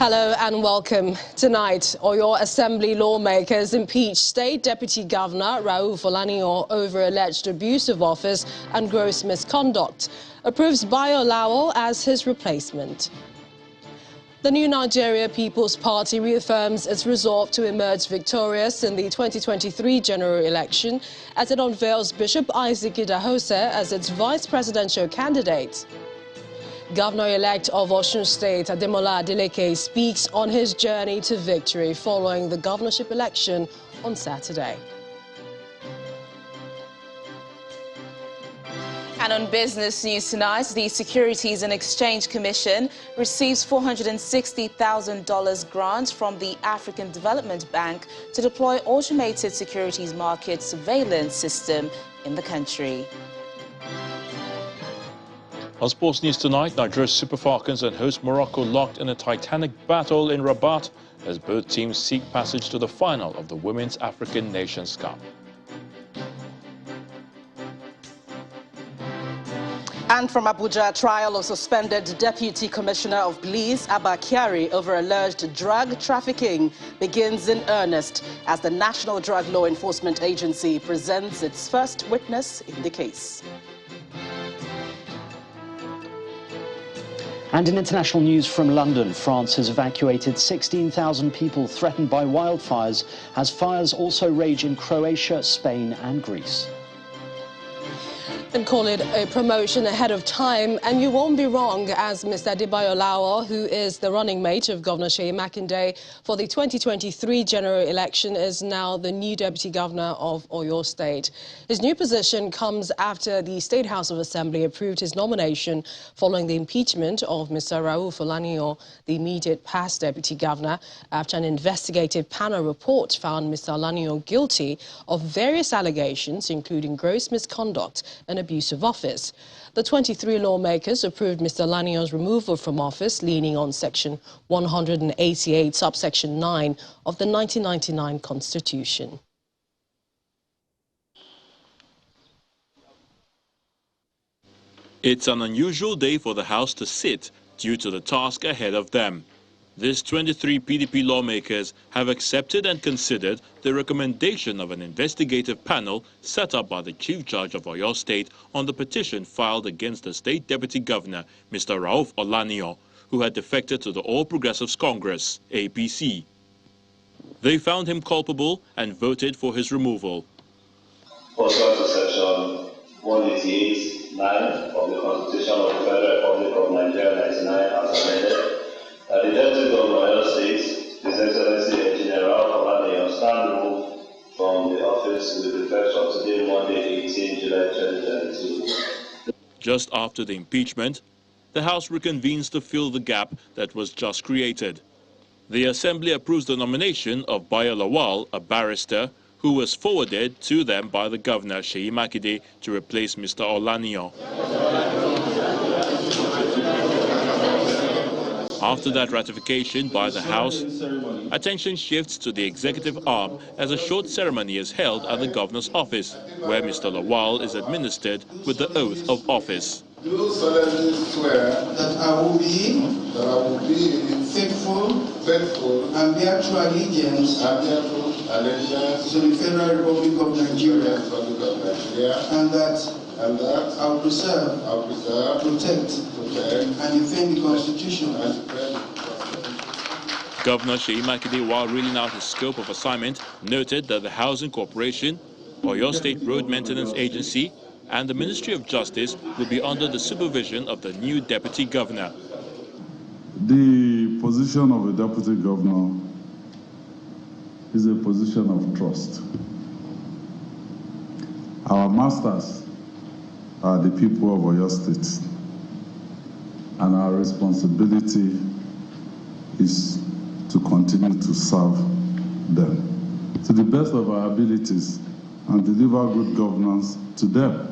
Hello and welcome. Tonight, Oyo Assembly lawmakers impeach State Deputy Governor Rauf Olanio over alleged abuse of office and gross misconduct. Approves Bayo Lawal as his replacement. The New Nigeria People's Party reaffirms its resolve to emerge victorious in the 2023 general election as it unveils Bishop Isaac Idahose as its vice presidential candidate. Governor-elect of Osun State, Ademola Adeleke, speaks on his journey to victory following the governorship election on Saturday. And on business news tonight, the Securities and Exchange Commission receives $460,000 grant from the African Development Bank to deploy automated securities market surveillance system in the country. On sports news tonight, Nigeria's Super Falcons and host Morocco locked in a titanic battle in Rabat as both teams seek passage to the final of the Women's African Nations Cup. And from Abuja, trial of suspended Deputy Commissioner of Police Abba Kyari over alleged drug trafficking begins in earnest as the National Drug Law Enforcement Agency presents its first witness in the case. And in international news from London, France has evacuated 16,000 people threatened by wildfires as fires also rage in Croatia, Spain and Greece. And call it a promotion ahead of time, and you won't be wrong, as Mr. Bayo Lawal, who is the running mate of Governor Seyi Makinde for the 2023 general election, is now the new Deputy Governor of Oyo State. His new position comes after the State House of Assembly approved his nomination following the impeachment of Mr. Rauf Olanio, the immediate past Deputy Governor, after an investigative panel report found Mr. Olanio guilty of various allegations, including gross misconduct and abuse of office. The 23 lawmakers approved Mr. Olanio's removal from office, leaning on Section 188, subsection 9 of the 1999 Constitution. It's an unusual day for the House to sit due to the task ahead of them. These 23 PDP lawmakers have accepted and considered the recommendation of an investigative panel set up by the Chief Judge of Oyo State on the petition filed against the State Deputy Governor, Mr. Rauf Olanio, who had defected to the All Progressives Congress, APC. They found him culpable and voted for his removal. Pursuant to Section 188(9) of the Constitution of the Federal Republic of Nigeria, 1999, as amended, the Deputy Governor of Oyo State, His Excellency Engineer Rauf Olanio, stand removed from the office with effect from today, Monday, 18 July 2022. Just after the impeachment, the House reconvenes to fill the gap that was just created. The Assembly approves the nomination of Bayo Lawal, a barrister, who was forwarded to them by the Governor, Seyi Makinde, to replace Mr. Olanio. After that ratification by the House, attention shifts to the executive arm as a short ceremony is held at the governor's office, where Mr. Lawal is administered with the oath of office. Do solemnly swear that I will be faithful and bear true allegiance to the Federal Republic of Nigeria, and that I will preserve, protect, and defend the Constitution. Governor Seyi Makinde, while reeling out his scope of assignment, noted that the Housing Corporation, Oyo State Road Maintenance Agency, and the Ministry of Justice will be under the supervision of the new Deputy Governor. The position of a Deputy Governor is a position of trust. Our masters are the people of Oyo State, and our responsibility is to continue to serve them to the best of our abilities and deliver good governance to them.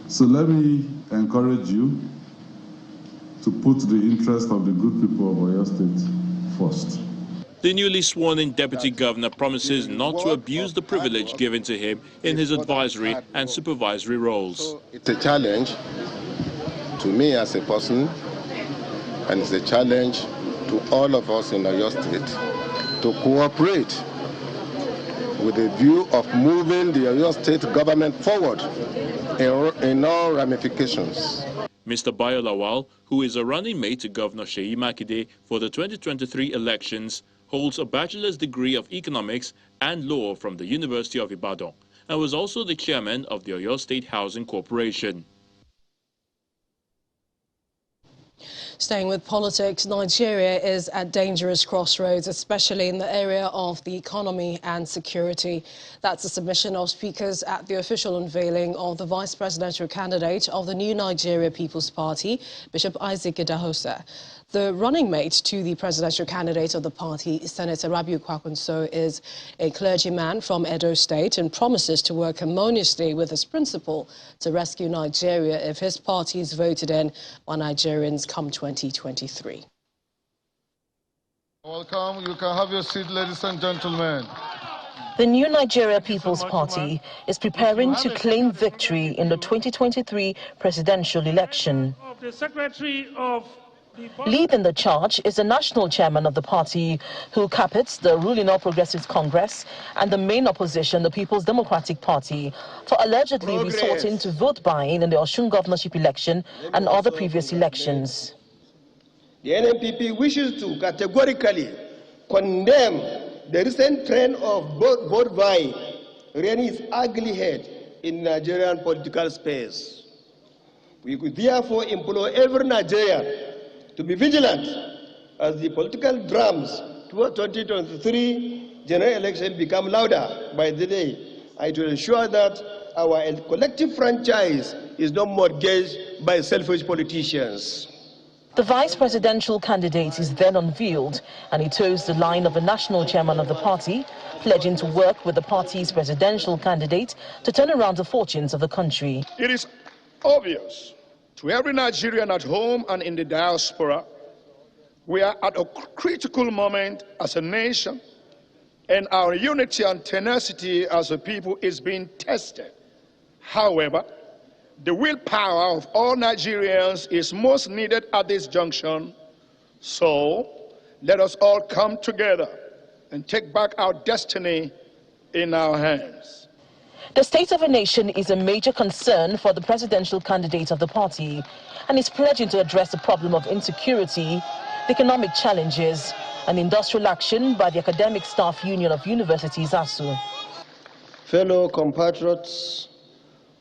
So let me encourage you to put the interest of the good people of Oyo State first. The newly sworn-in Deputy Governor promises not to abuse the privilege given to him in his advisory and supervisory roles. It's a challenge to me as a person and it's a challenge to all of us in Oyo State to cooperate with the view of moving the Oyo State government forward in all ramifications. Mr. Bayo Lawal, who is a running mate to Governor Seyi Makinde for the 2023 elections, holds a bachelor's degree of economics and law from the University of Ibadan and was also the chairman of the Oyo State Housing Corporation. Staying with politics, Nigeria is at dangerous crossroads, especially in the area of the economy and security. That's a submission of speakers at the official unveiling of the vice presidential candidate of the New Nigeria People's Party, Bishop Isaac Idahosa. The running mate to the presidential candidate of the party, Senator Rabiu Kwankwaso, is a clergyman from Edo State and promises to work harmoniously with his principal to rescue Nigeria if his party is voted in by Nigerians come 2023. Welcome. You can have your seat, ladies and gentlemen. The New Nigeria People's Party is preparing to claim victory in the 2023 presidential election. The Secretary of Leading the charge is the national chairman of the party, who captains the ruling All Progressives Congress and the main opposition, the People's Democratic Party, for allegedly resorting to vote buying in the Osun governorship election and other previous elections. The NNPP wishes to categorically condemn the recent trend of vote buying rearing its ugly head in Nigerian political space. We could therefore implore every Nigerian to be vigilant as the political drums toward 2023 general election become louder by the day, and to ensure that our collective franchise is not mortgaged by selfish politicians. The vice presidential candidate is then unveiled, and he toes the line of the national chairman of the party, pledging to work with the party's presidential candidate to turn around the fortunes of the country. It is obvious to every Nigerian at home and in the diaspora, we are at a critical moment as a nation, and our unity and tenacity as a people is being tested. However, the willpower of all Nigerians is most needed at this junction, so let us all come together and take back our destiny in our hands. The state of a nation is a major concern for the presidential candidate of the party, and is pledging to address the problem of insecurity, the economic challenges, and industrial action by the Academic Staff Union of Universities, ASU. Fellow compatriots,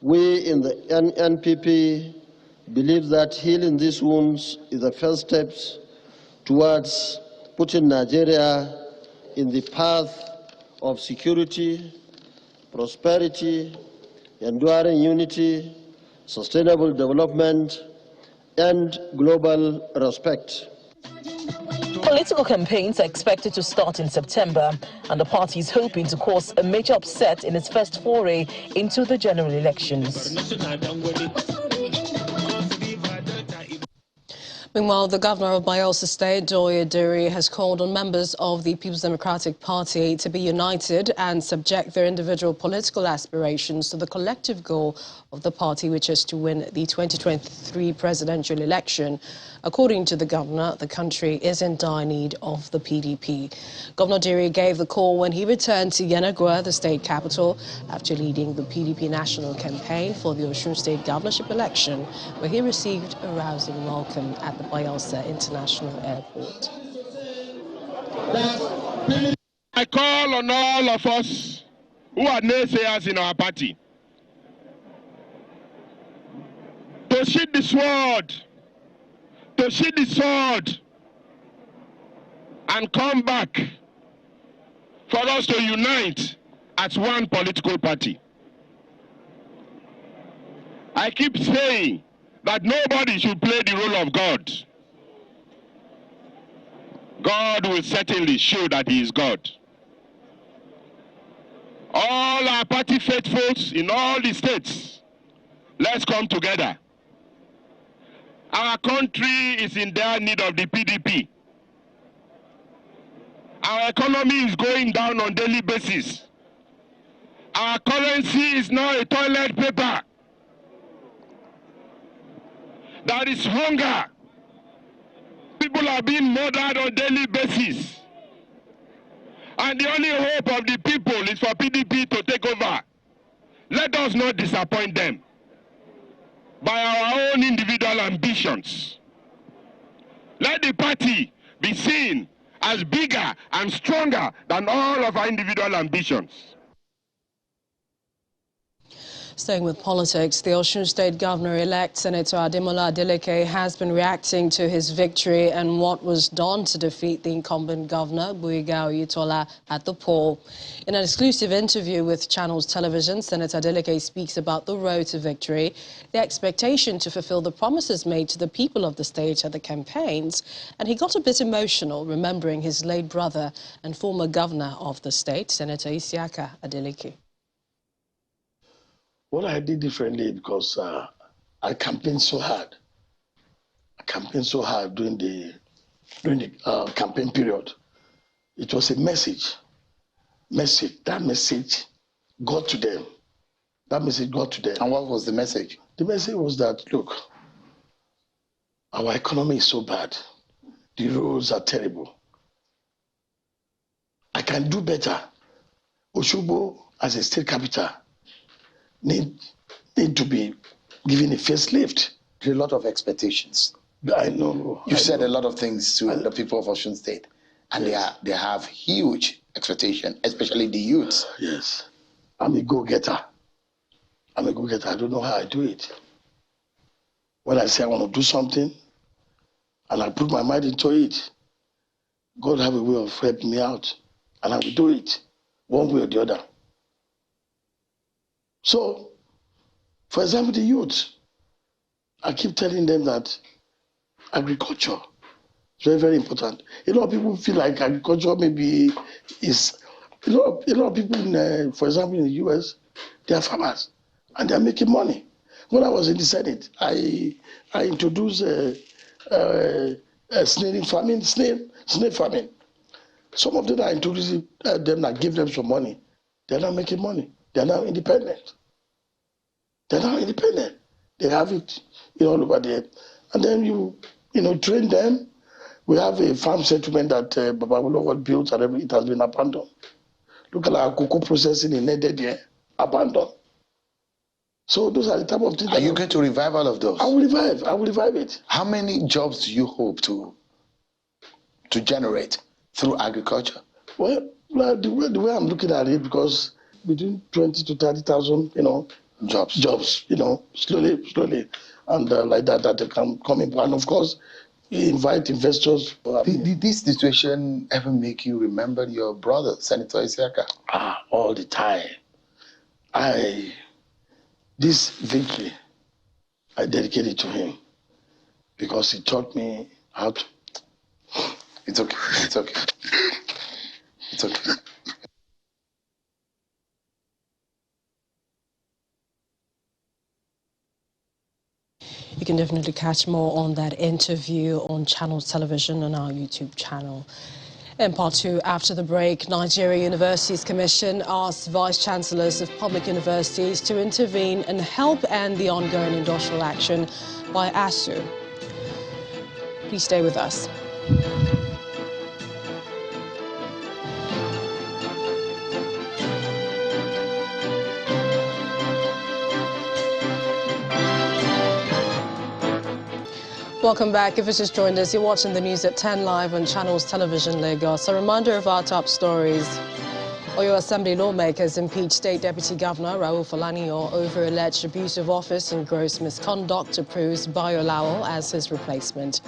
we in the NNPP believe that healing these wounds is the first step towards putting Nigeria in the path of security, prosperity, enduring unity, sustainable development, and global respect. Political campaigns are expected to start in September, and the party is hoping to cause a major upset in its first foray into the general elections. Meanwhile, the governor of Bayelsa State, Doye Diri, has called on members of the People's Democratic Party to be united and subject their individual political aspirations to the collective goal of the party, which is to win the 2023 presidential election. According to the governor, the country is in dire need of the PDP. Governor Diri gave the call when he returned to Yenagoa, the state capital, after leading the PDP national campaign for the Osun State governorship election, where he received a rousing welcome at the Bayelsa International Airport. I call on all of us who are naysayers in our party to sheath the sword, and come back for us to unite as one political party. I keep saying that nobody should play the role of God. God will certainly show that he is God. All our party faithfuls in all the states, let's come together. Our country is in dire need of the PDP. Our economy is going down on a daily basis. Our currency is now a toilet paper. There is hunger. people are being murdered on a daily basis. And the only hope of the people is for PDP to take over. Let us not disappoint them by our own individual ambitions. Let the party be seen as bigger and stronger than all of our individual ambitions. Staying with politics, the Osun State Governor-elect Senator Ademola Adeleke has been reacting to his victory and what was done to defeat the incumbent governor, Gboyega Oyetola, at the poll. In an exclusive interview with Channels Television, Senator Adeleke speaks about the road to victory, the expectation to fulfill the promises made to the people of the state at the campaigns, and he got a bit emotional remembering his late brother and former governor of the state, Senator Isiaka Adeleke. What I did differently because I campaigned so hard. I campaigned so hard during the campaign period. It was a message. That message got to them. That message got to them. And what was the message? The message was that, look, our economy is so bad. The roads are terrible. I can do better. Osogbo, as a state capital, need to be given a facelift. A lot of expectations. I know. You've said a lot of things to the people of Osun State, and yes, they have huge expectations, especially the youths. Yes. I'm a go-getter. I don't know how I do it. When I say I want to do something, and I put my mind into it, God have a way of helping me out, and I will do it, one way or the other. So, for example, the youth, I keep telling them that agriculture is very, very important. A lot of people feel like agriculture maybe is, a lot of people, for example, in the US, they are farmers and they are making money. When I was in the Senate, I introduced snail farming. Some of them I introduced them, I give them some money. They are not making money. They are now independent. They have it all over there. And then you train them. We have a farm settlement that Babawolowo built and it has been abandoned. Look at our cocoa processing in Nede here, abandoned. So those are the type of things. Are you going to revive all of those? I will revive it. How many jobs do you hope to generate through agriculture? Well, the way I'm looking at it, because between 20 to 30,000, jobs, slowly, and like that they can come in. And of course, you invite investors. Did this situation ever make you remember your brother, Senator Isiaka? All the time. This victory, I dedicate it to him because he taught me how to. It's okay. You can definitely catch more on that interview on Channels Television on our YouTube channel. In part two, after the break, Nigeria Universities Commission asked vice chancellors of public universities to intervene and help end the ongoing industrial action by ASUU. Please stay with us. Welcome back. If you just joined us, you're watching the news at 10 live on Channels Television Lagos. A reminder of our top stories. Oyo Assembly lawmakers impeached State Deputy Governor Rauf Olaniyan over alleged abuse of office and gross misconduct, approves Bayo Lawal as his replacement.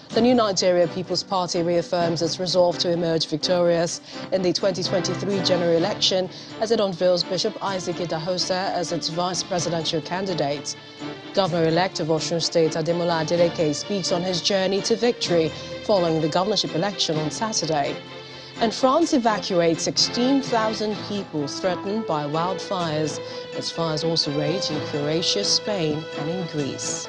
The New Nigeria People's Party reaffirms its resolve to emerge victorious in the 2023 general election as it unveils Bishop Isaac Idahosa as its vice presidential candidate. Governor-elect of Osun State Ademola Adeleke speaks on his journey to victory following the governorship election on Saturday. And France evacuates 16,000 people threatened by wildfires as fires also rage in Croatia, Spain and in Greece.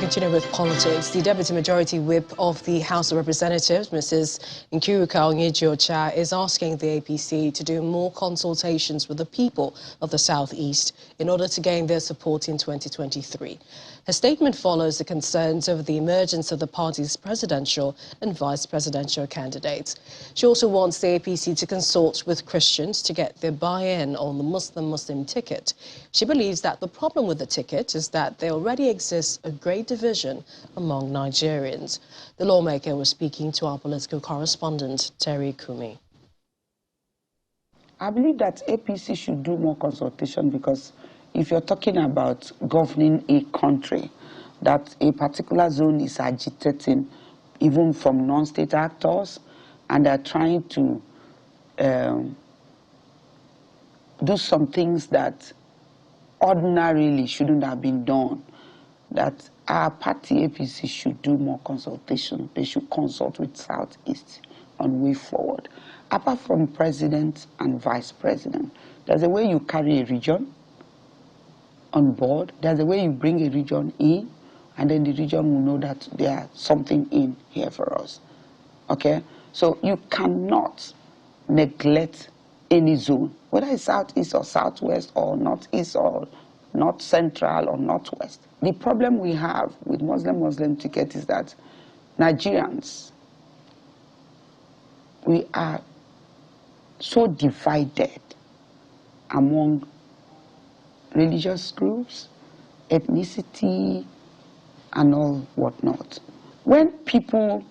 continue with politics. The Deputy Majority Whip of the House of Representatives, Mrs. Nkiruka Onyejiocha, is asking the APC to do more consultations with the people of the Southeast in order to gain their support in 2023. Her statement follows the concerns over the emergence of the party's presidential and vice presidential candidates. She also wants the APC to consult with Christians to get their buy-in on the Muslim-Muslim ticket. She believes that the problem with the ticket is that there already exists a great division among Nigerians. The lawmaker was speaking to our political correspondent, Terry Kumi. I believe that APC should do more consultation, because if you're talking about governing a country, that a particular zone is agitating, even from non-state actors, and they're trying to do some things that ordinarily shouldn't have been done, that our party APC should do more consultation. They should consult with Southeast on way forward. Apart from president and vice president, there's a way you carry a region on board. There's a way you bring a region in, and then the region will know that there's something in here for us. Okay? So you cannot neglect any zone, whether it's southeast or southwest or northeast or north central or northwest. The problem we have with Muslim ticket is that Nigerians, we are so divided among religious groups, ethnicity, and all whatnot. When people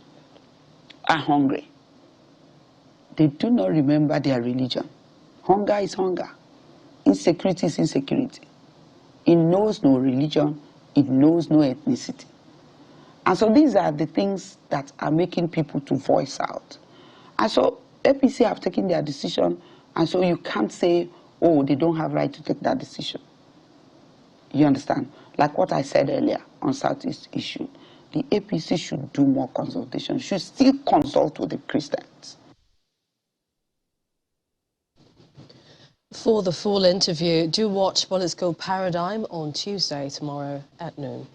are hungry, they do not remember their religion. Hunger is hunger. Insecurity is insecurity. It knows no religion. It knows no ethnicity. And so these are the things that are making people to voice out. And so APC have taken their decision, and so you can't say, oh, they don't have right to take that decision. You understand? Like what I said earlier on Southeast issue, the APC should do more consultation, should still consult with the Christians. For the full interview, do watch Political Paradigm on Tuesday, tomorrow at noon.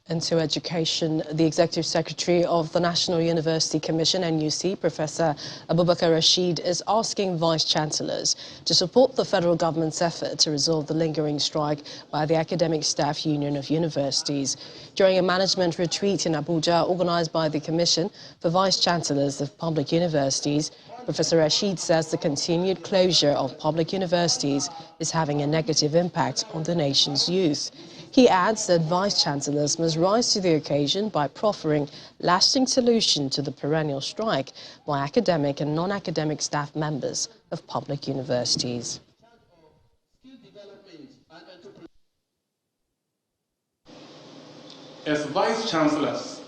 And to education, the Executive Secretary of the National University Commission, NUC, Professor Abubakar Rashid, is asking Vice-Chancellors to support the federal government's effort to resolve the lingering strike by the Academic Staff Union of Universities. During a management retreat in Abuja organized by the Commission for Vice-Chancellors of Public Universities, Professor Rashid says the continued closure of public universities is having a negative impact on the nation's youth. He adds that Vice-Chancellors must rise to the occasion by proffering lasting solution to the perennial strike by academic and non-academic staff members of public universities. As Vice-Chancellors,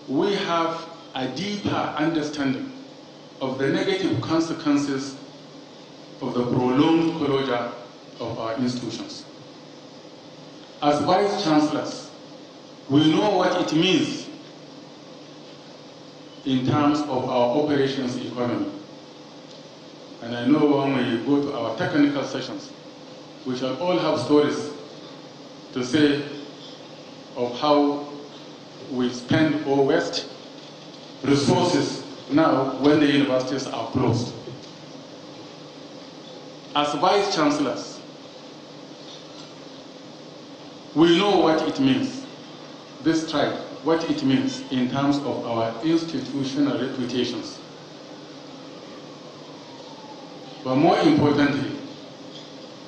we have a deeper understanding of the negative consequences of the prolonged closure of our institutions. As Vice-Chancellors, we know what it means in terms of our operations economy. And I know when we go to our technical sessions, we shall all have stories to say of how we spend or waste resources now when the universities are closed. As Vice-Chancellors, we know what it means, this strike, what it means in terms of our institutional reputations. But more importantly,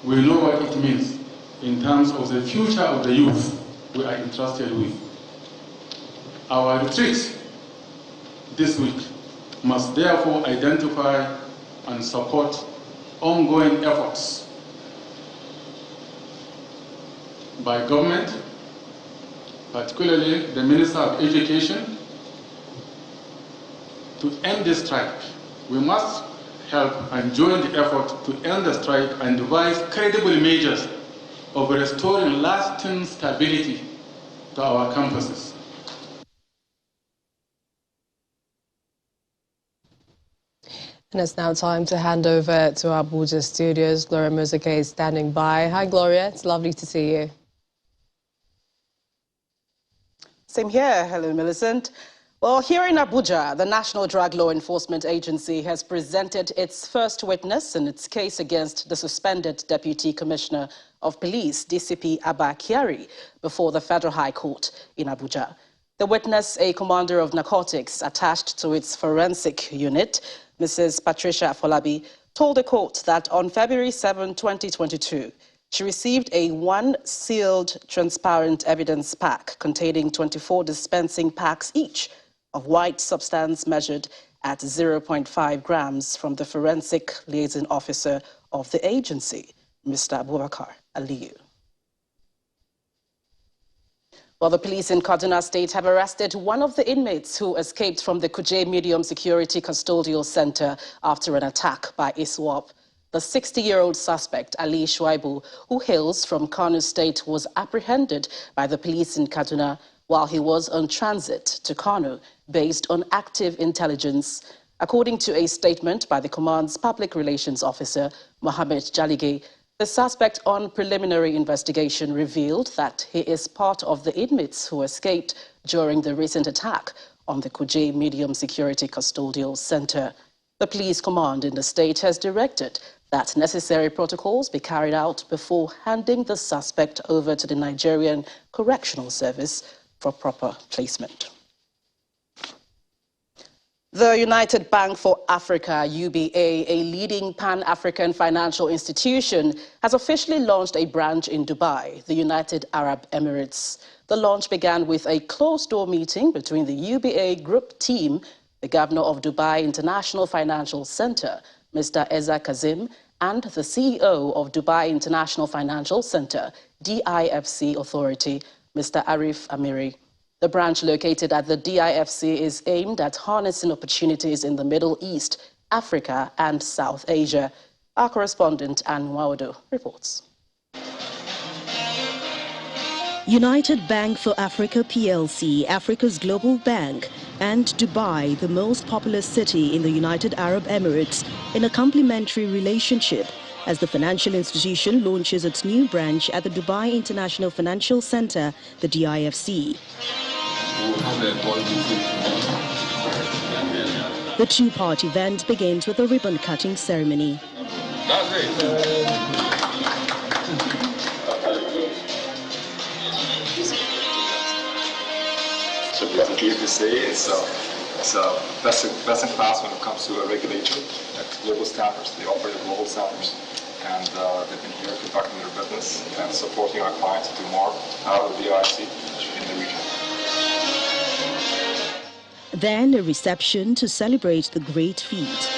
we know what it means in terms of the future of the youth we are entrusted with. Our retreat this week must therefore identify and support ongoing efforts by government, particularly the Minister of Education, to end this strike. We must help and join the effort to end the strike and devise credible measures of restoring lasting stability to our campuses. And it's now time to hand over to our Abuja studios. Gloria Muzike is standing by. Hi, Gloria. It's lovely to see you. Same here. Hello, Millicent. Well, here in Abuja, the National Drug Law Enforcement Agency has presented its first witness in its case against the suspended Deputy Commissioner of Police, DCP Abba Kyari, before the Federal High Court in Abuja. The witness, a commander of narcotics attached to its forensic unit, Mrs. Patricia Afolabi, told the court that on February 7, 2022, she received a one-sealed transparent evidence pack containing 24 dispensing packs each of white substance measured at 0.5 grams from the forensic liaison officer of the agency, Mr. Abubakar Aliyu. Well, the police in Kaduna State have arrested one of the inmates who escaped from the Kuje Medium Security Custodial Center after an attack by ISWAP. The 60-year-old suspect, Ali Shuaibu, who hails from Kano State, was apprehended by the police in Kaduna while he was on transit to Kano based on active intelligence. According to a statement by the command's public relations officer, Mohammed Jalige, the suspect on preliminary investigation revealed that he is part of the inmates who escaped during the recent attack on the Kuje Medium Security Custodial Center. The police command in the state has directed that necessary protocols be carried out before handing the suspect over to the Nigerian Correctional Service for proper placement. The United Bank for Africa, UBA, a leading Pan-African financial institution, has officially launched a branch in Dubai, the United Arab Emirates. The launch began with a closed-door meeting between the UBA group team, the governor of Dubai International Financial Center, Mr. Eza Kazim, and the CEO of Dubai International Financial Center, DIFC Authority, Mr. Arif Amiri. The branch located at the DIFC is aimed at harnessing opportunities in the Middle East, Africa, and South Asia. Our correspondent, Ann Waudo, reports. United Bank for Africa PLC, Africa's global bank, and Dubai, the most populous city in the United Arab Emirates, in a complementary relationship as the financial institution launches its new branch at the Dubai International Financial Center, the DIFC. The two-part event begins with a ribbon-cutting ceremony. So basically, to say it's a best in class when it comes to a regulator at global standards. They operate at global standards, and they've been here conducting their business and supporting our clients to do more out of the DIFC in the region. Then a reception to celebrate the great feat.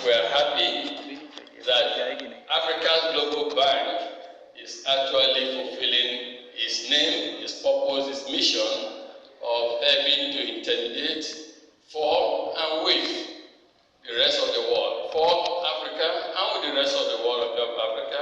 We are happy that Africa's Global Bank is actually fulfilling its name, its purpose, its mission of helping to intermediate for and with the rest of the world, for Africa and with the rest of the world of Africa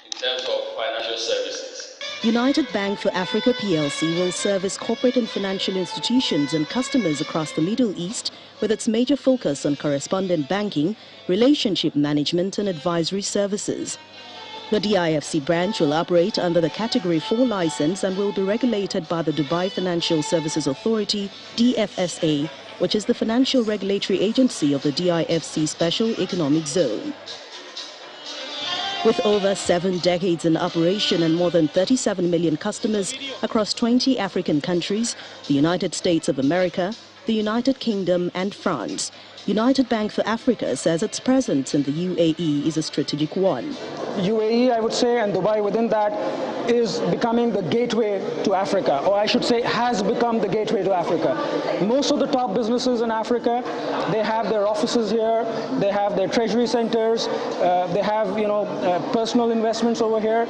in terms of financial services. United Bank for Africa PLC will service corporate and financial institutions and customers across the Middle East with its major focus on correspondent banking, relationship management and advisory services. The DIFC branch will operate under the Category 4 license and will be regulated by the Dubai Financial Services Authority, DFSA, which is the financial regulatory agency of the DIFC Special Economic Zone. With over 7 decades in operation and more than 37 million customers across 20 African countries, the United States of America, the United Kingdom and France, United Bank for Africa says its presence in the UAE is a strategic one. UAE, I would say, and Dubai within that, is becoming the gateway to Africa, or I should say has become the gateway to Africa. Most of the top businesses in Africa, they have their offices here, they have their treasury centers, they have personal investments over here,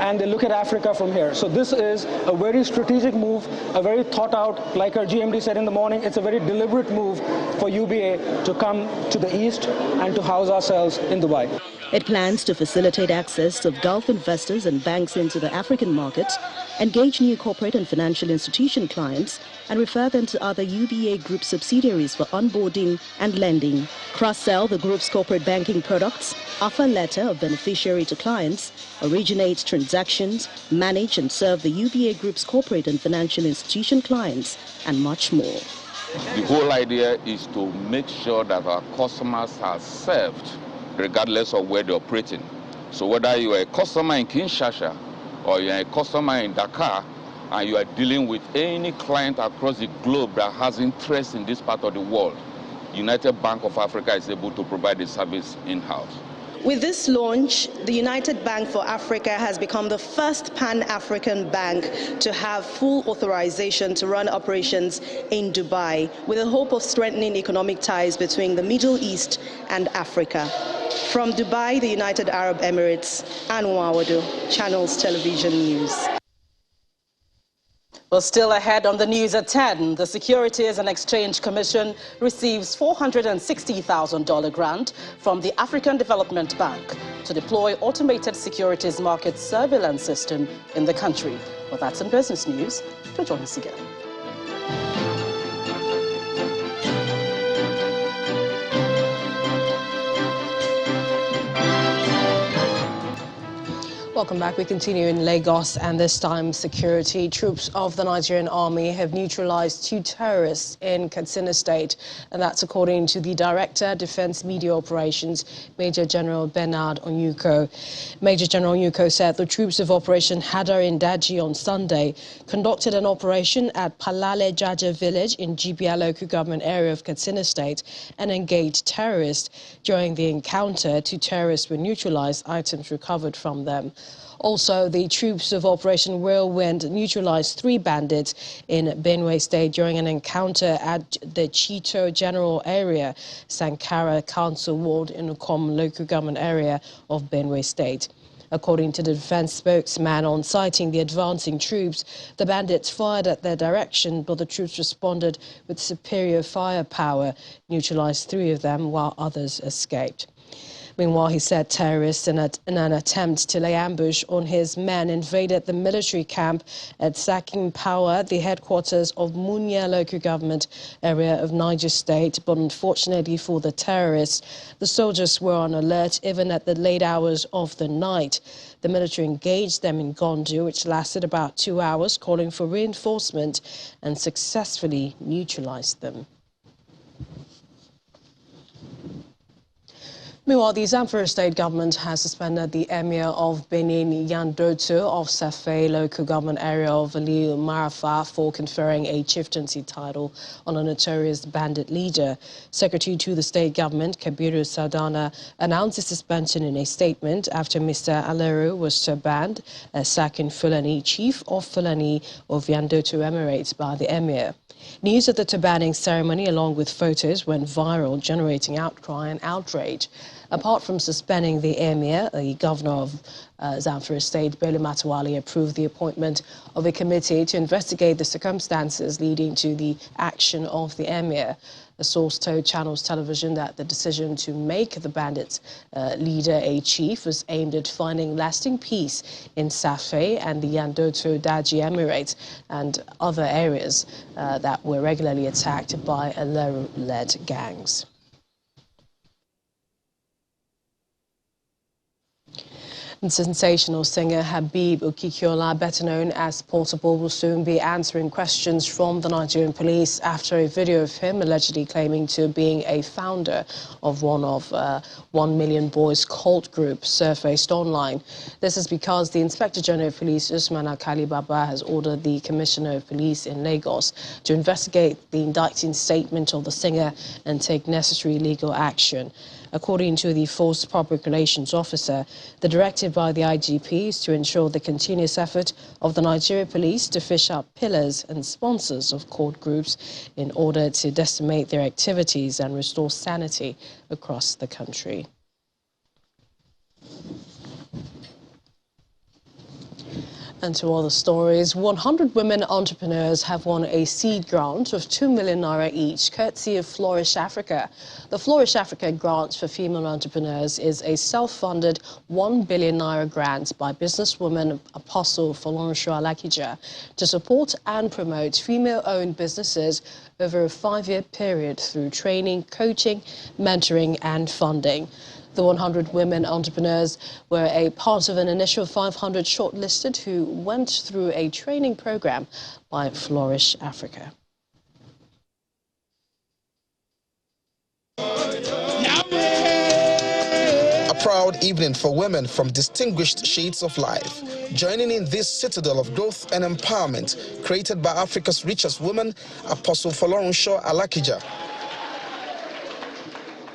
and they look at Africa from here. So this is a very strategic move, a very thought out, like our GMD said in the morning, it's a very deliberate move for UBA to come to the east and to house ourselves in Dubai. It plans to facilitate access of Gulf investors and banks into the African markets, engage new corporate and financial institution clients, and refer them to other UBA Group subsidiaries for onboarding and lending. Cross-sell the group's corporate banking products, offer letter of beneficiary to clients, originate transactions, manage and serve the UBA Group's corporate and financial institution clients, and much more. The whole idea is to make sure that our customers are served regardless of where they're operating. So whether you are a customer in Kinshasa or you are a customer in Dakar and you are dealing with any client across the globe that has interest in this part of the world, United Bank of Africa is able to provide the service in-house. With this launch, the United Bank for Africa has become the first Pan-African bank to have full authorization to run operations in Dubai, with the hope of strengthening economic ties between the Middle East and Africa. From Dubai, the United Arab Emirates, Anwar Wado, Channels Television News. Well, still ahead on the news at 10, the Securities and Exchange Commission receives $460,000 grant from the African Development Bank to deploy automated securities market surveillance system in the country. Well, that's in business news. To join us again. Welcome back. We continue in Lagos, and this time security troops of the Nigerian army have neutralized 2 terrorists in Katsina State, and that's according to the Director, Defense Media Operations, Major General Bernard Onyuko. Major General Onyuko said the troops of Operation Hadar in Daji on Sunday conducted an operation at Palale Jaja village in Jibia local government area of Katsina State and engaged terrorists. During the encounter, 2 terrorists were neutralized, items recovered from them. Also, the troops of Operation Whirlwind neutralized 3 bandits in Benue State during an encounter at the Chito General Area, Sankara Council Ward in Ukom local government area of Benue State. According to the defense spokesman, on sighting the advancing troops, the bandits fired at their direction, but the troops responded with superior firepower, neutralized 3 of them while others escaped. Meanwhile, he said terrorists in an attempt to lay ambush on his men invaded the military camp at Sakin Power, the headquarters of Munya local government area of Niger State. But unfortunately for the terrorists, the soldiers were on alert even at the late hours of the night. The military engaged them in Gondu, which lasted about 2 hours, calling for reinforcement, and successfully neutralized them. Meanwhile, the Zamfara state government has suspended the emir of Benin, Yandoto, of Safe local government area of Aliyu Marafa for conferring a chieftaincy title on a notorious bandit leader. Secretary to the state government, Kabiru Saldana, announced the suspension in a statement after Mr. Aleru was banned as Sakin Fulani, chief of Fulani of Yandoto Emirates, by the emir. News of the turbaning ceremony, along with photos, went viral, generating outcry and outrage. Apart from suspending the emir, the governor of Zamfara State, Bello Matawalle, approved the appointment of a committee to investigate the circumstances leading to the action of the emir. A source told Channels Television that the decision to make the bandits leader a chief was aimed at finding lasting peace in Safe and the Yandoto Daji Emirates and other areas that were regularly attacked by Aleru-led gangs. And sensational singer Habib Okikiola, better known as Portable, will soon be answering questions from the Nigerian police after a video of him allegedly claiming to being a founder of one of 1 Million Boys cult group surfaced online. This is because the Inspector General of Police, Usman Akali Baba, has ordered the Commissioner of Police in Lagos to investigate the indicting statement of the singer and take necessary legal action. According to the Force Public Relations Officer, the directive by the IGP is to ensure the continuous effort of the Nigeria Police to fish out pillars and sponsors of cult groups in order to decimate their activities and restore sanity across the country. And to other stories, 100 women entrepreneurs have won a seed grant of 2 million naira each, courtesy of Flourish Africa. The Flourish Africa grant for female entrepreneurs is a self-funded 1 billion naira grant by businesswoman Apostle Folorunsho Alakija to support and promote female-owned businesses over a 5-year period through training, coaching, mentoring and funding. The 100 women entrepreneurs were a part of an initial 500 shortlisted who went through a training program by Flourish Africa. A proud evening for women from distinguished shades of life, joining in this citadel of growth and empowerment created by Africa's richest woman, Apostle Folorunsho Alakija.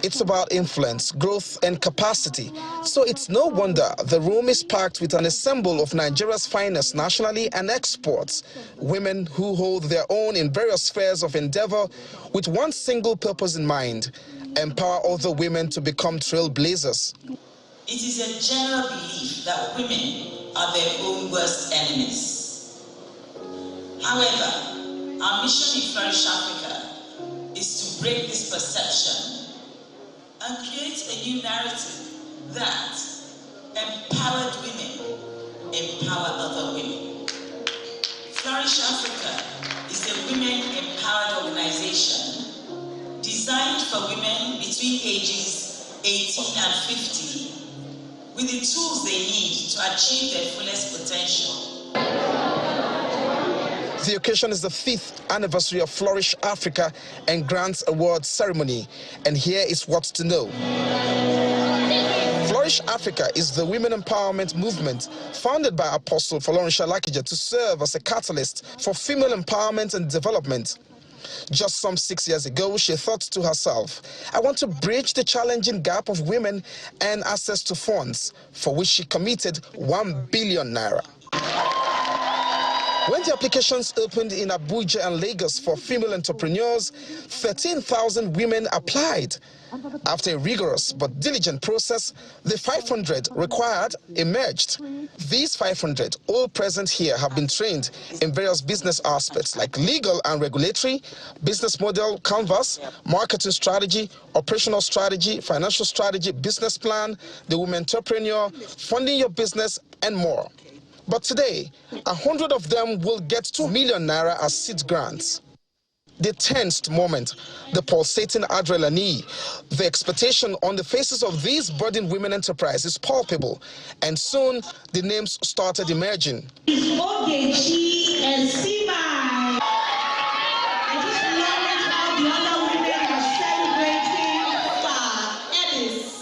It's about influence, growth and capacity. So it's no wonder the room is packed with an ensemble of Nigeria's finest nationally and exports. Women who hold their own in various spheres of endeavor with one single purpose in mind: empower other women to become trailblazers. It is a general belief that women are their own worst enemies. However, our mission in Flourish Africa is to break this perception and create a new narrative that empowered women empower other women. Flourish Africa is a women-empowered organization designed for women between ages 18 and 50 with the tools they need to achieve their fullest potential. The occasion is the 5th anniversary of Flourish Africa and Grants Award ceremony, and here is what's to know. Flourish Africa is the women empowerment movement founded by Apostle Folorunsho Alakija to serve as a catalyst for female empowerment and development. Just some 6 years ago, she thought to herself, I want to bridge the challenging gap of women and access to funds, for which she committed 1 billion naira. When the applications opened in Abuja and Lagos for female entrepreneurs, 13,000 women applied. After a rigorous but diligent process, the 500 required emerged. These 500, all present here, have been trained in various business aspects like legal and regulatory, business model canvas, marketing strategy, operational strategy, financial strategy, business plan, the women entrepreneur, funding your business, and more. But today, 100 of them will get 2 million naira as seed grants. The tensed moment, the pulsating adrenaline, the expectation on the faces of these budding women enterprises is palpable, and soon the names started emerging. Ogechi and Sima. I just love it how the other women are celebrating Edis.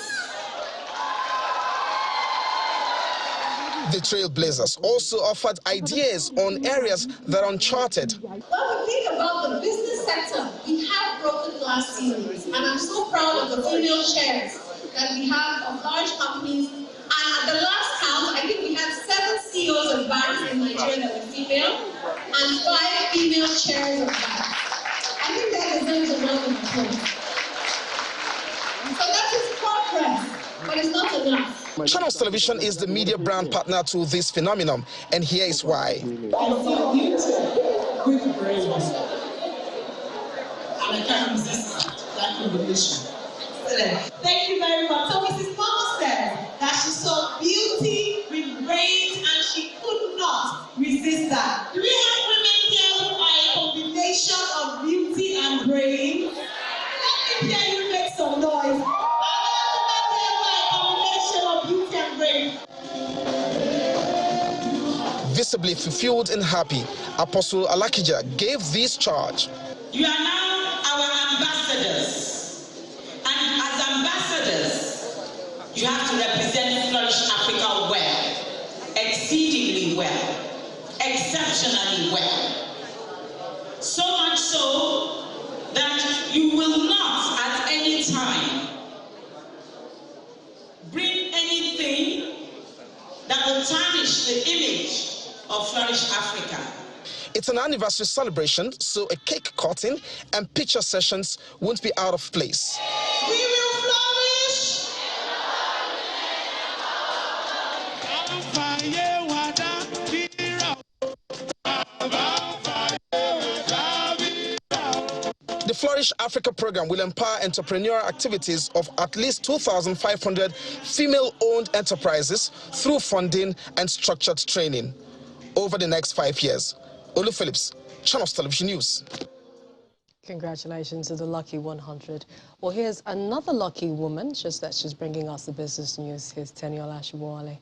The trailblazers also offered ideas on areas that are uncharted. When we think about the business sector, we have broken glass ceilings, and I'm so proud of the female chairs that we have of large companies. And at the last count, I think we had 7 CEOs of banks in Nigeria that were female, and 5 female chairs of banks. I think that deserves a round of applause. So that is progress, but it's not enough. Channels Television is the media brand partner to this phenomenon, and here is why. I feel beautiful, quick brains, and I can't resist that combination. Thank you very much. So Mrs. Mama said that she saw beauty with brains and she could not resist that. Do we have women here who are a combination of beauty and brains? Let me hear you make some noise. Beauty and brains. notably fulfilled and happy, Apostle Alakija gave this charge. You are now our ambassadors, and as ambassadors, you have to represent Flourish Africa well, exceedingly well, exceptionally well. So much so that you will not at any time bring anything that will tarnish the image of Flourish Africa. It's an anniversary celebration, so a cake cutting and picture sessions won't be out of place. We will flourish. The Flourish Africa program will empower entrepreneurial activities of at least 2,500 female-owned enterprises through funding and structured training over the next 5 years. Olu Phillips, Channels Television News. Congratulations to the lucky 100. Well, here's another lucky woman, just that she's bringing us the business news. Here's Teniola Ashwale.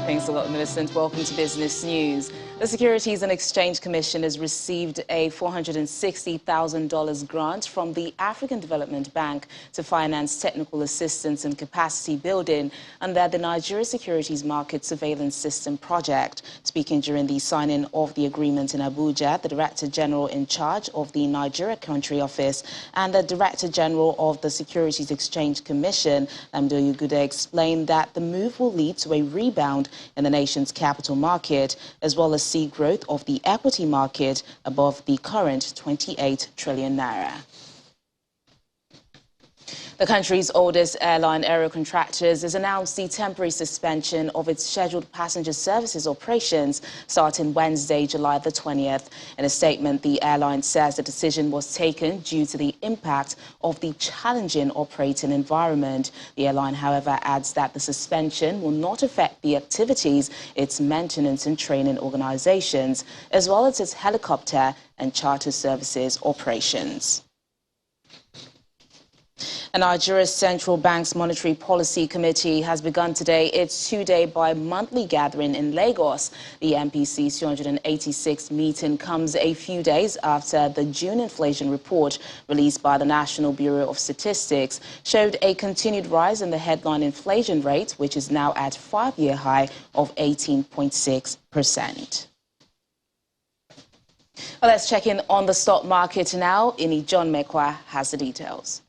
Thanks a lot, Millicent. Welcome to Business News. The Securities and Exchange Commission has received a $460,000 grant from the African Development Bank to finance technical assistance and capacity building under the Nigeria Securities Market Surveillance System project. Speaking during the signing of the agreement in Abuja, the Director General in charge of the Nigeria Country Office and the Director General of the Securities Exchange Commission, Lamdoyo Gude, explained that the move will lead to a rebound in the nation's capital market, as well as see growth of the equity market above the current 28 trillion naira. The country's oldest airline, Aero Contractors, has announced the temporary suspension of its scheduled passenger services operations starting Wednesday, July the 20th. In a statement, the airline says the decision was taken due to the impact of the challenging operating environment. The airline, however, adds that the suspension will not affect the activities, its maintenance and training organizations, as well as its helicopter and charter services operations. And Nigeria's Central Bank's Monetary Policy Committee has begun today its two-day bi-monthly gathering in Lagos. The MPC's 286th meeting comes a few days after the June inflation report released by the National Bureau of Statistics showed a continued rise in the headline inflation rate, which is now at a 5-year high of 18.6%. Well, let's check in on the stock market now. Ini John Mekwa has the details.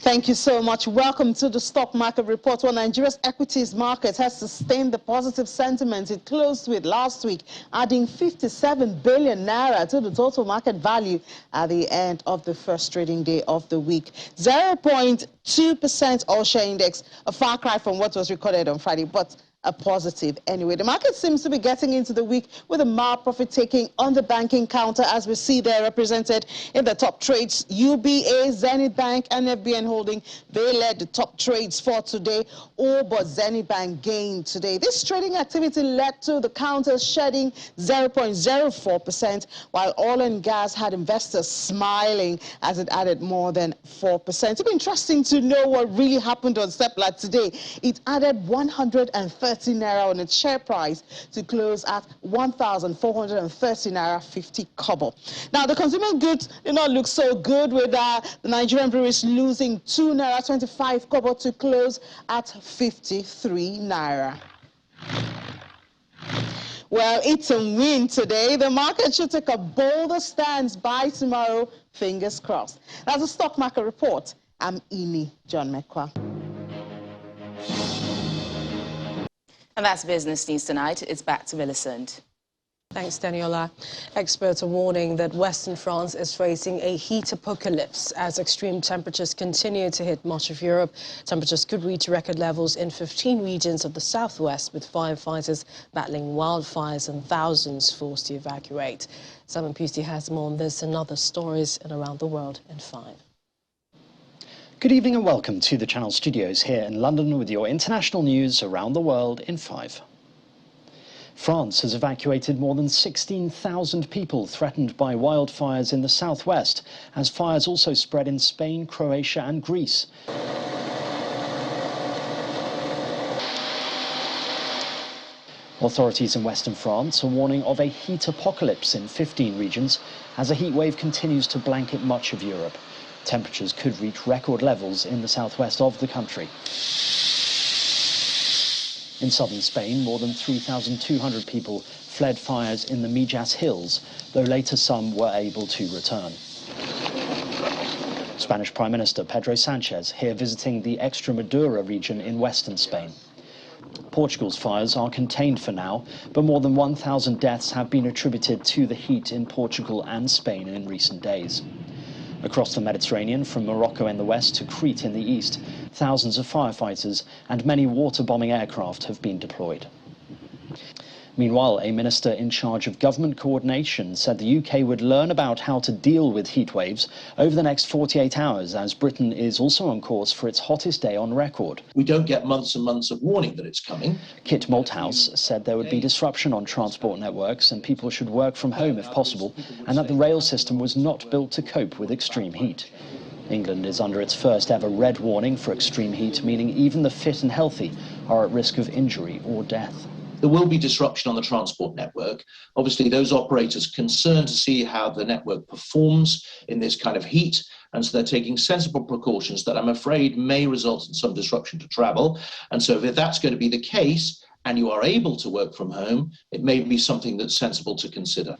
Thank you so much. Welcome to the stock market report. Well, Nigeria's equities market has sustained the positive sentiment it closed with last week, adding 57 billion naira to the total market value at the end of the first trading day of the week. 0.2% all-share index, a far cry from what was recorded on Friday, but a positive anyway. The market seems to be getting into the week with a mild profit taking on the banking counter, as we see there represented in the top trades. UBA, Zenith Bank, and FBN Holding, they led the top trades for today. All but Zenith Bank gained today. This trading activity led to the counter shedding 0.04%, while oil and gas had investors smiling as it added more than 4%. It'll be interesting to know what really happened on Seplat today. It added 130 naira on its share price to close at 1,430 naira 50 kobo. Now, the consumer goods did not look so good, with the Nigerian breweries losing 2 naira 25 kobo to close at 53 naira. Well, it's a win today. The market should take a bolder stance by tomorrow. Fingers crossed. That's a stock market report. I'm Ini John Mekwa. And that's Business News tonight. It's back to Millicent. Thanks, Daniola. Experts are warning that Western France is facing a heat apocalypse as extreme temperatures continue to hit much of Europe. Temperatures could reach record levels in 15 regions of the southwest, with firefighters battling wildfires and thousands forced to evacuate. Simon Pusey has more on this and other stories and around the world in 5. Good evening and welcome to the Channel Studios here in London with your international news around the world in 5. France has evacuated more than 16,000 people threatened by wildfires in the southwest, as fires also spread in Spain, Croatia and Greece. Authorities in western France are warning of a heat apocalypse in 15 regions as a heat wave continues to blanket much of Europe. Temperatures could reach record levels in the southwest of the country. In southern Spain, more than 3,200 people fled fires in the Mijas Hills, though later some were able to return. Spanish Prime Minister Pedro Sanchez here visiting the Extremadura region in western Spain. Portugal's fires are contained for now, but more than 1,000 deaths have been attributed to the heat in Portugal and Spain in recent days. Across the Mediterranean, from Morocco in the west to Crete in the east, thousands of firefighters and many water-bombing aircraft have been deployed. Meanwhile, a minister in charge of government coordination said the UK would learn about how to deal with heat waves over the next 48 hours, as Britain is also on course for its hottest day on record. We don't get months and months of warning that it's coming. Kit Malthouse said there would be disruption on transport networks and people should work from home if possible, and that the rail system was not built to cope with extreme heat. England is under its first ever red warning for extreme heat, meaning even the fit and healthy are at risk of injury or death. There will be disruption on the transport network. Obviously, those operators are concerned to see how the network performs in this kind of heat, and so they're taking sensible precautions that I'm afraid may result in some disruption to travel. And so if that's going to be the case, and you are able to work from home, it may be something that's sensible to consider.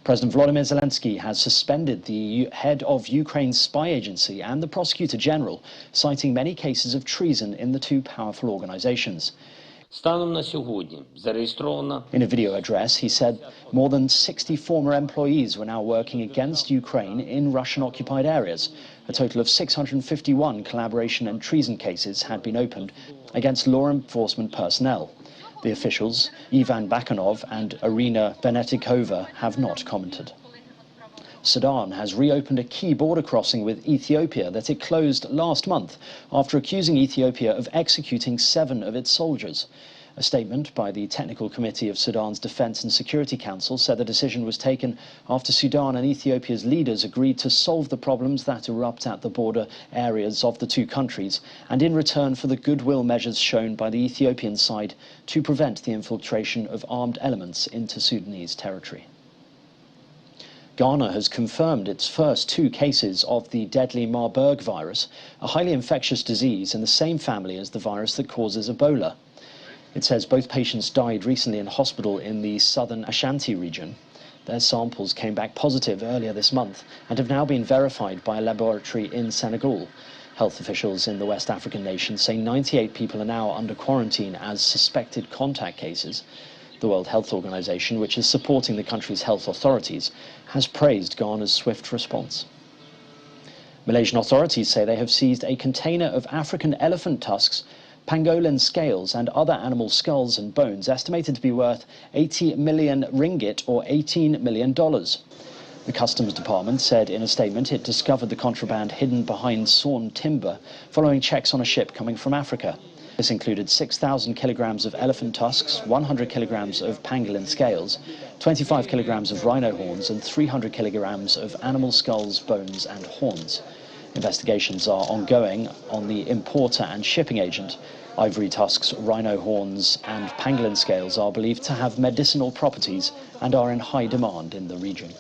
President Volodymyr Zelensky has suspended the head of Ukraine's spy agency and the prosecutor general, citing many cases of treason in the two powerful organizations. In a video address, he said more than 60 former employees were now working against Ukraine in Russian-occupied areas. A total of 651 collaboration and treason cases had been opened against law enforcement personnel. The officials, Ivan Bakanov and Irina Benetikova, have not commented. Sudan has reopened a key border crossing with Ethiopia that it closed last month after accusing Ethiopia of executing 7 of its soldiers. A statement by the Technical Committee of Sudan's Defense and Security Council said the decision was taken after Sudan and Ethiopia's leaders agreed to solve the problems that erupt at the border areas of the two countries, and in return for the goodwill measures shown by the Ethiopian side to prevent the infiltration of armed elements into Sudanese territory. Ghana has confirmed its first 2 cases of the deadly Marburg virus, a highly infectious disease in the same family as the virus that causes Ebola. It says both patients died recently in hospital in the southern Ashanti region. Their samples came back positive earlier this month and have now been verified by a laboratory in Senegal. Health officials in the West African nation say 98 people are now under quarantine as suspected contact cases. The World Health Organization, which is supporting the country's health authorities, has praised Ghana's swift response. Malaysian authorities say they have seized a container of African elephant tusks, pangolin scales and other animal skulls and bones estimated to be worth 80 million ringgit or $18 million. The Customs Department said in a statement it discovered the contraband hidden behind sawn timber following checks on a ship coming from Africa. This included 6,000 kilograms of elephant tusks, 100 kilograms of pangolin scales, 25 kilograms of rhino horns and 300 kilograms of animal skulls, bones and horns. Investigations are ongoing on the importer and shipping agent. Ivory tusks, rhino horns and pangolin scales are believed to have medicinal properties and are in high demand in the region.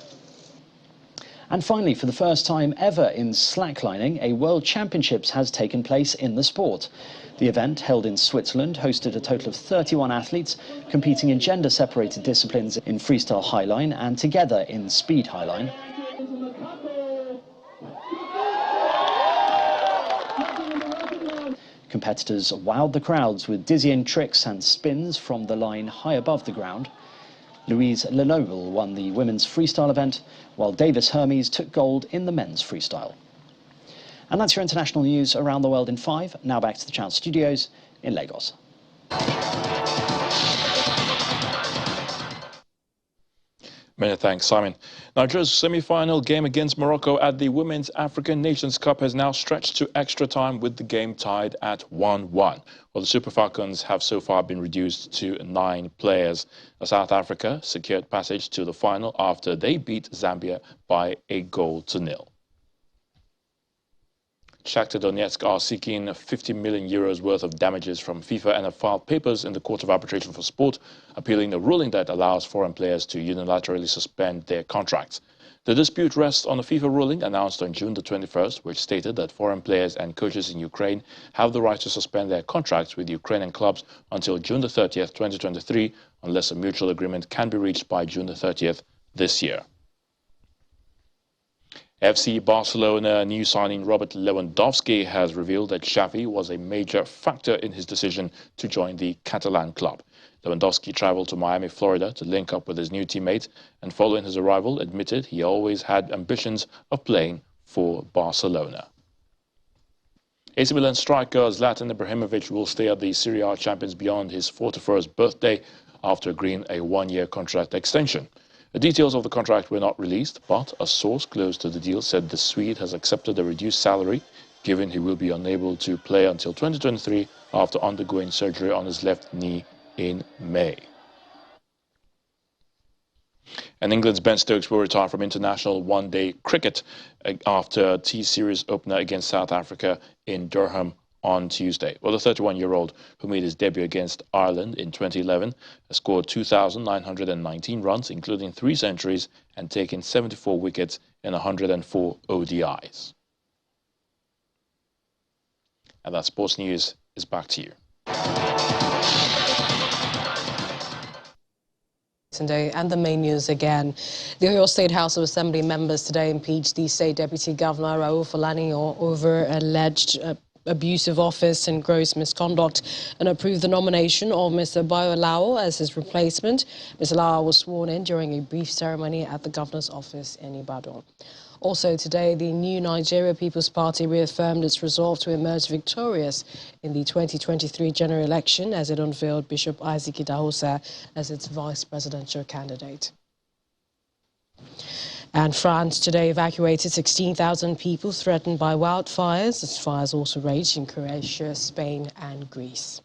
And finally, for the first time ever in slacklining, a World Championships has taken place in the sport. The event, held in Switzerland, hosted a total of 31 athletes competing in gender-separated disciplines in freestyle highline and together in speed highline. Competitors wowed the crowds with dizzying tricks and spins from the line high above the ground. Louise Lenoble won the women's freestyle event, while Davis Hermes took gold in the men's freestyle. And that's your international news around the world in 5. Now back to the Channel Studios in Lagos. Many thanks, Simon. Nigeria's semi-final game against Morocco at the Women's African Nations Cup has now stretched to extra time with the game tied at 1-1. Well, the Super Falcons have so far been reduced to 9 players. South Africa secured passage to the final after they beat Zambia by 1-0. Shakhtar Donetsk are seeking 50 million euros worth of damages from FIFA and have filed papers in the Court of Arbitration for Sport, appealing a ruling that allows foreign players to unilaterally suspend their contracts. The dispute rests on a FIFA ruling announced on June the 21st, which stated that foreign players and coaches in Ukraine have the right to suspend their contracts with Ukrainian clubs until June the 30th, 2023, unless a mutual agreement can be reached by June the 30th this year. FC Barcelona new signing Robert Lewandowski has revealed that Xavi was a major factor in his decision to join the Catalan club. Lewandowski traveled to Miami, Florida to link up with his new teammate, and following his arrival admitted he always had ambitions of playing for Barcelona. AC Milan striker Zlatan Ibrahimovic will stay at the Serie A champions beyond his 41st birthday after agreeing a 1-year contract extension. The details of the contract were not released, but a source close to the deal said the Swede has accepted a reduced salary, given he will be unable to play until 2023 after undergoing surgery on his left knee in May. And England's Ben Stokes will retire from international one-day cricket after T-Series opener against South Africa in Durham on Tuesday. Well, the 31-year-old, who made his debut against Ireland in 2011, has scored 2,919 runs, including 3 centuries, and taken 74 wickets in 104 ODIs. And that sports news is back to you. Today, and the main news again. The Oyo State House of Assembly members today impeached the State Deputy Governor Raouf Fulani over alleged abuse of office and gross misconduct, and approved the nomination of Mr. Bayo Lawal as his replacement. Mr. Lawal was sworn in during a brief ceremony at the governor's office in Ibadan. Also today, the New Nigeria People's Party reaffirmed its resolve to emerge victorious in the 2023 general election as it unveiled Bishop Isaac Idahosa as its vice presidential candidate. And France today evacuated 16,000 people threatened by wildfires, as fires also raged in Croatia, Spain and Greece.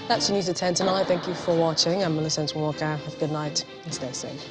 That's the news at 10 tonight. Thank you for watching. I'm Millicent Walker. Have a good night and stay safe.